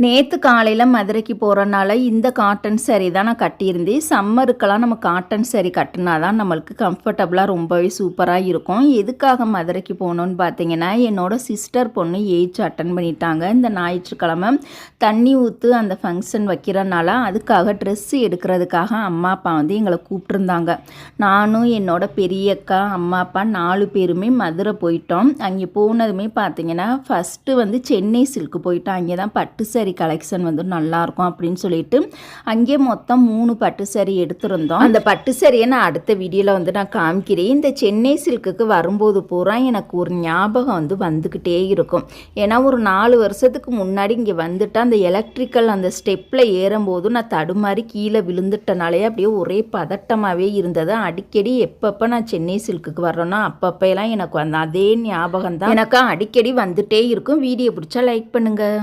நேற்று காலையில் மதுரைக்கு போகிறனால இந்த காட்டன் சாரீ தான் நான் கட்டியிருந்தேன். சம்மருக்கெல்லாம் நம்ம காட்டன் சாரீ கட்டினா தான் நம்மளுக்கு கம்ஃபர்டபுளாக ரொம்பவே சூப்பராக இருக்கும். எதுக்காக மதுரைக்கு போகணுன்னு பார்த்தீங்கன்னா, என்னோடய சிஸ்டர் பொண்ணு ஏஜ் அட்டன் பண்ணிட்டாங்க. இந்த ஞாயிற்றுக்கிழமை தண்ணி ஊற்று அந்த ஃபங்க்ஷன் வைக்கிறனால அதுக்காக ட்ரெஸ்ஸு எடுக்கிறதுக்காக அம்மா அப்பா வந்து எங்களை கூப்பிட்ருந்தாங்க. நானும் என்னோட பெரியக்கா அம்மா அப்பா 4 பேருமே மதுரை போயிட்டோம். அங்கே போனதுமே பார்த்தீங்கன்னா ஃபஸ்ட்டு வந்து சென்னை சில்க்கு போயிட்டோம். அங்கே தான் பட்டு சாரீ கலெக்ஷன் வந்து நல்லாயிருக்கும் அப்படின்னு சொல்லிட்டு அங்கே மொத்தம் 3 பட்டு சாரீ எடுத்திருந்தோம். அந்த பட்டு சாரியை நான் அடுத்த வீடியோவில் வந்து நான் காமிக்கிறேன். இந்த சென்னை சில்க்குக்கு வரும்போது பூரா எனக்கு ஒரு ஞாபகம் வந்து வந்துக்கிட்டே இருக்கும். ஏன்னா ஒரு 4 வருஷத்துக்கு முன்னாடி இங்கே வந்துட்டு அந்த எலக்ட்ரிக்கல் அந்த ஸ்டெப்பில் ஏறும்போது நான் தடுமாறி கீழே விழுந்துட்டனாலே அப்படியே ஒரே பதட்டமாகவே இருந்தது. அடிக்கடி எப்பப்போ நான் சென்னை சில்க்குக்கு வர்றேனோ அப்பப்பெல்லாம் எனக்கு அந்த அதே ஞாபகம் தான் எனக்கு அடிக்கடி வந்துட்டே இருக்கும். வீடியோ பிடிச்சா லைக் பண்ணுங்கள்.